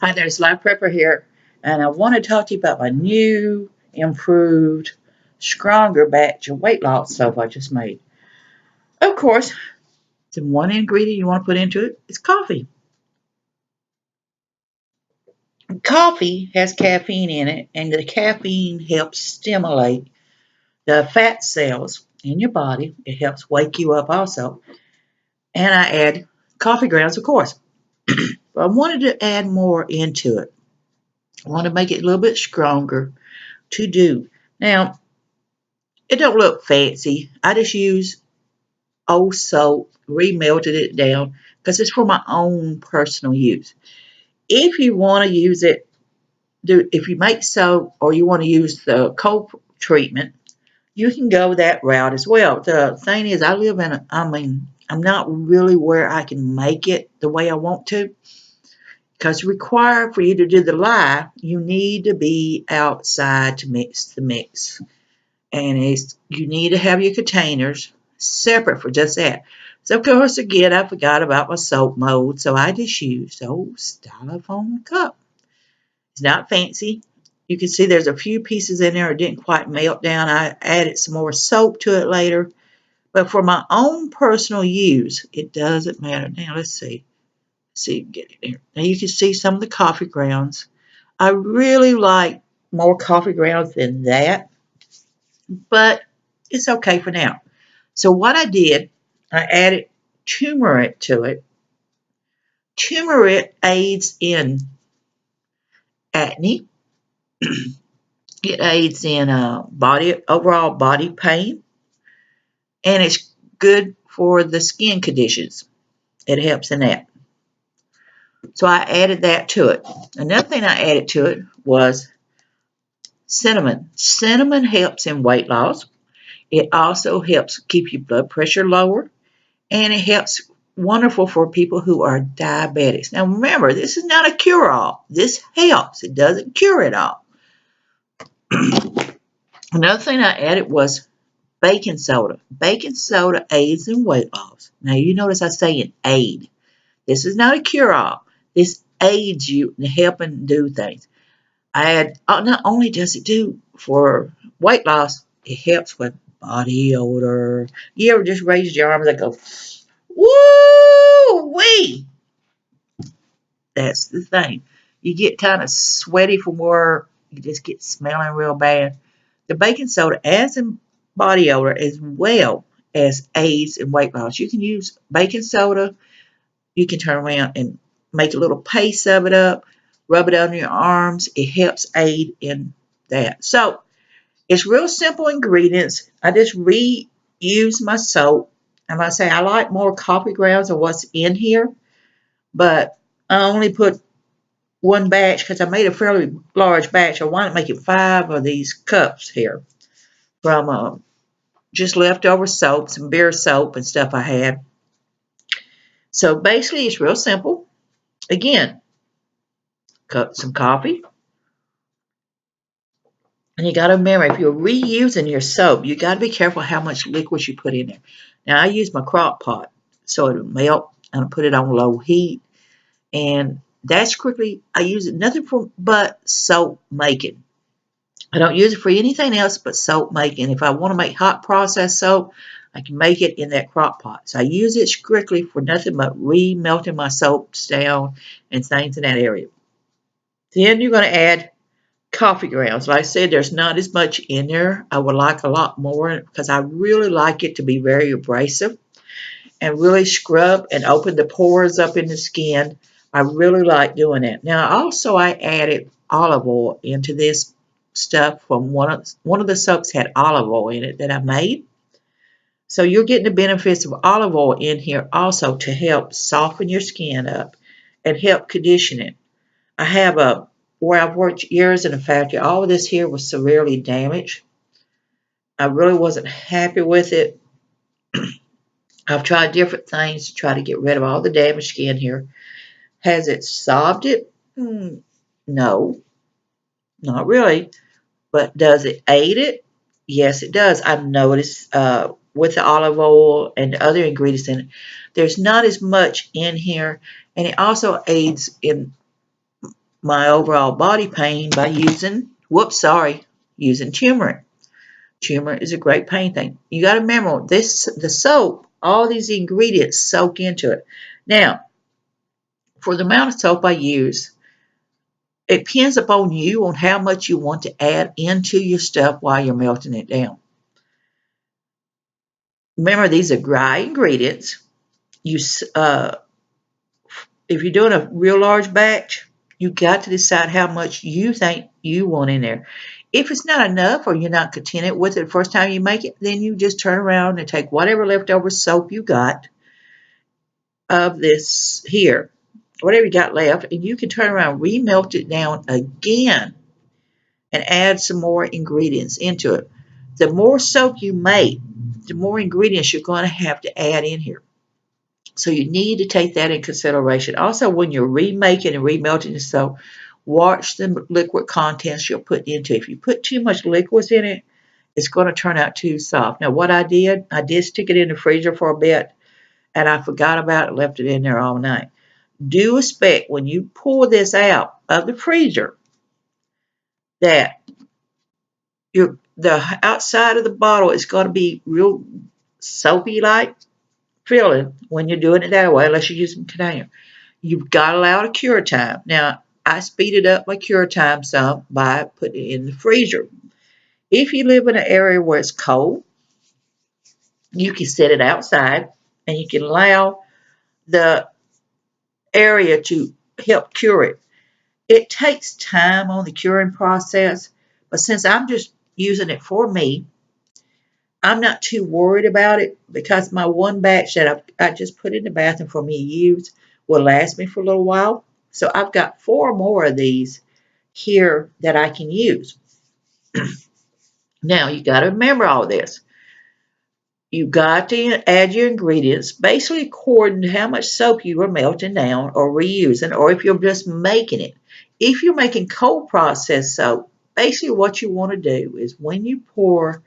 Hi, there's Live Prepper here, and I want to talk to you about my new, improved, stronger batch of weight loss soap I just made. Of course, the one ingredient you want to put into it is coffee. Coffee has caffeine in it, and the caffeine helps stimulate the fat cells in your body. It helps wake you up also. And I add coffee grounds, of course. But I wanted to add more into it. I want to make it a little bit stronger to do. Now, it don't look fancy. I just use old soap, remelted it down because it's for my own personal use. If you want to use it, if you make soap or you want to use the cold treatment, you can go that route as well. The thing is, I'm not really where I can make it the way I want to because required for you to do the lye, you need to be outside to mix the mix. And you need to have your containers separate for just that. So of course, again, I forgot about my soap mold, so I just used old styrofoam cup. It's not fancy. You can see there's a few pieces in there that didn't quite melt down. I added some more soap to it later. But for my own personal use, it doesn't matter. Now let's see. See if you can get it here. Now you can see some of the coffee grounds. I really like more coffee grounds than that, but it's okay for now. So what I did, I added turmeric to it. Turmeric aids in acne. It aids in overall body pain, and it's good for the skin conditions. It helps in that. So I added that to it. Another thing I added to it was cinnamon. Cinnamon helps in weight loss. It also helps keep your blood pressure lower, and it helps wonderful for people who are diabetics. Now remember, this is not a cure-all. This helps. It doesn't cure it all. Another thing I added was baking soda. Baking soda aids in weight loss. Now you notice I say an aid. This is not a cure-all. This aids you in helping do things. Not only does it do for weight loss, it helps with body odor. You ever just raise your arms and go, woo wee? That's the thing. You get kind of sweaty from work. You just get smelling real bad. The baking soda adds in body odor as well as aids in weight loss. You can use baking soda. You can turn around and make a little paste of it up, rub it on your arms. It helps aid in that. So it's real simple ingredients. I just reuse my soap. And I say I like more coffee grounds than what's in here, but I only put one batch because I made a fairly large batch. I wanted to make it 5 of these cups here from just leftover soap, some beer soap and stuff I had. So basically, it's real simple. Again, cut some coffee. And you got to remember, if you're reusing your soap, you got to be careful how much liquid you put in there. Now, I use my crock pot so it'll melt, and I put it on low heat. And that's quickly, I use it nothing for but soap making. I don't use it for anything else but soap making. If I want to make hot processed soap, I can make it in that crock pot. So I use it strictly for nothing but re-melting my soaps down and things in that area. Then you're going to add coffee grounds. Like I said, there's not as much in there. I would like a lot more because I really like it to be very abrasive and really scrub and open the pores up in the skin. I really like doing that. Now, also I added olive oil into this stuff from one of the soaps had olive oil in it that I made. So you're getting the benefits of olive oil in here also to help soften your skin up and help condition it. I have where I've worked years in a factory, all of this here was severely damaged. I really wasn't happy with it. I've tried different things to try to get rid of all the damaged skin here. Has it solved it? No, not really. But does it aid it? Yes, it does. I've noticed with the olive oil and the other ingredients in it, there's not as much in here. And it also aids in my overall body pain by using turmeric. Turmeric is a great pain thing. You got to remember the soap, all these ingredients soak into it. Now, for the amount of soap I use, it depends upon you on how much you want to add into your stuff while you're melting it down. Remember, these are dry ingredients. If you're doing a real large batch, you got to decide how much you think you want in there. If it's not enough or you're not contented with it the first time you make it, then you just turn around and take whatever leftover soap you got of this here, whatever you got left, and you can turn around, remelt it down again, and add some more ingredients into it. The more soap you make, the more ingredients you're going to have to add in here. So you need to take that in consideration. Also, when you're remaking and remelting the soap, watch the liquid contents you're putting into it. If you put too much liquids in it, it's going to turn out too soft. Now, what I did stick it in the freezer for a bit, and I forgot about it, left it in there all night. Do expect when you pour this out of the freezer that the outside of the bottle is going to be real soapy-like feeling when you're doing it that way, unless you're using a container. You've got to allow it a cure time. Now, I speeded up my cure time some by putting it in the freezer. If you live in an area where it's cold, you can set it outside and you can allow the area to help cure it. It takes time on the curing process, but since I'm just using it for me, I'm not too worried about it because my one batch that I just put in the bathroom for me to use will last me for a little while. So I've got 4 more of these here that I can use. Now you got to remember all this. You got to add your ingredients basically according to how much soap you are melting down or reusing, or if you're just making it. If you're making cold processed soap, basically what you want to do is when you pour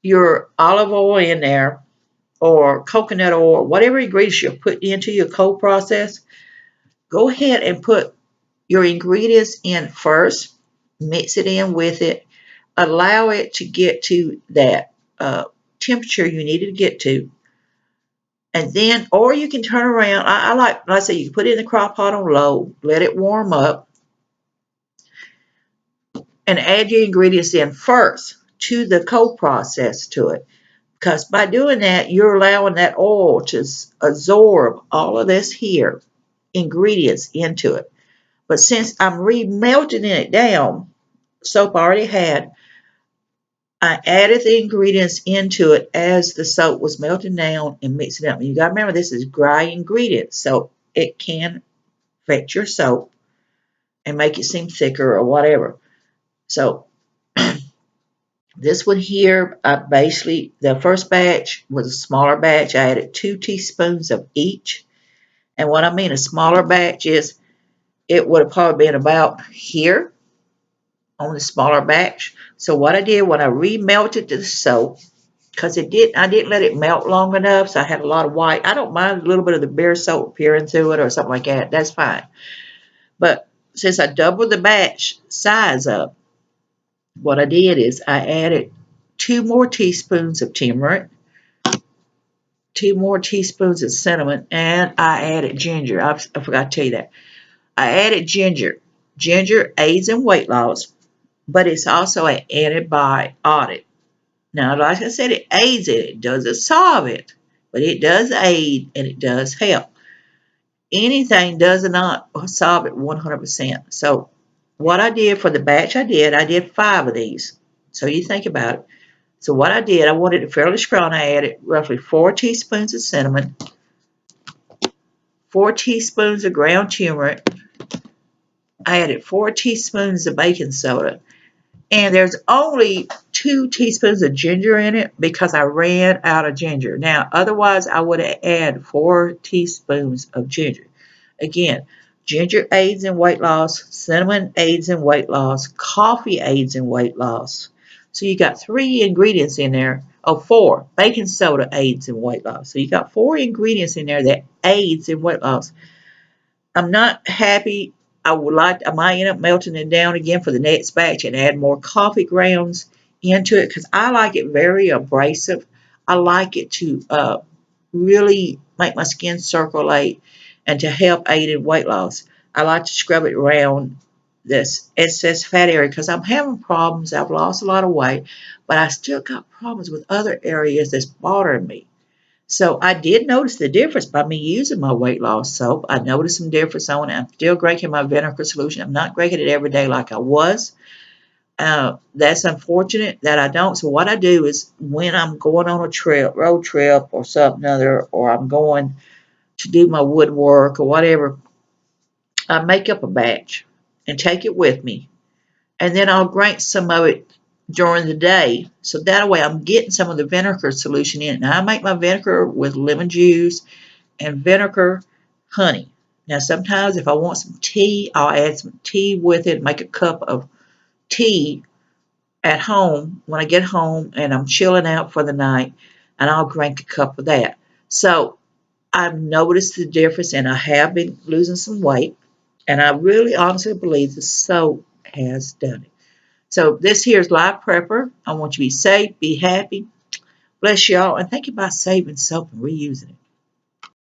your olive oil in there or coconut oil, whatever ingredients you're putting into your cold process, go ahead and put your ingredients in first, mix it in with it, allow it to get to that temperature you need it to get to, and then, or you can turn around. Like I say, you can put it in the crock pot on low, let it warm up, and add your ingredients in first to the cold process to it. Because by doing that, you're allowing that oil to absorb all of this here ingredients into it. But since I'm remelting it down, soap I already had, I added the ingredients into it as the soap was melting down and mixing it up. And you got to remember, this is dry ingredients, so it can affect your soap and make it seem thicker or whatever. So this one here, basically, the first batch was a smaller batch. I added 2 teaspoons of each. And what I mean a smaller batch is it would have probably been about here on the smaller batch. So what I did when I remelted the soap, because I didn't let it melt long enough, so I had a lot of white. I don't mind a little bit of the bare soap appearing through it or something like that. That's fine. But since I doubled the batch size up, what I did is I added 2 more teaspoons of turmeric, 2 more teaspoons of cinnamon, and I added ginger. I forgot to tell you that. I added ginger. Ginger aids in weight loss, but it's also an antibiotic. Now, like I said, it aids it. It doesn't solve it, but it does aid and it does help. Anything does not solve it 100%. So what I did for the batch I did 5 of these. So you think about it. So what I did, I wanted it fairly strong. I added roughly 4 teaspoons of cinnamon, 4 teaspoons of ground turmeric. I added 4 teaspoons of baking soda. And there's only 2 teaspoons of ginger in it because I ran out of ginger. Now, otherwise, I would have added 4 teaspoons of ginger. Again, ginger aids in weight loss, cinnamon aids in weight loss, coffee aids in weight loss. So you got 3 ingredients in there. Oh, 4. Baking soda aids in weight loss. So you got 4 ingredients in there that aids in weight loss. I'm not happy I might end up melting it down again for the next batch and add more coffee grounds into it because I like it very abrasive. I like it to really make my skin circulate and to help aid in weight loss. I like to scrub it around this excess fat area because I'm having problems. I've lost a lot of weight, but I still got problems with other areas that's bothering me. So I did notice the difference by me using my weight loss soap. I noticed some difference on it. I'm still drinking my vinegar solution. I'm not drinking it every day like I was. That's unfortunate that I don't. So what I do is when I'm going on a trip, road trip or something other, or I'm going to do my woodwork or whatever, I make up a batch and take it with me. And then I'll drink some of it during the day. So that way I'm getting some of the vinegar solution in. Now I make my vinegar with lemon juice and vinegar honey. Now sometimes if I want some tea, I'll add some tea with it, make a cup of tea at home when I get home and I'm chilling out for the night, and I'll drink a cup of that. So I've noticed the difference and I have been losing some weight, and I really honestly believe the soap has done it. So this here is Live Prepper. I want you to be safe, be happy. Bless y'all, and think about saving soap and reusing it.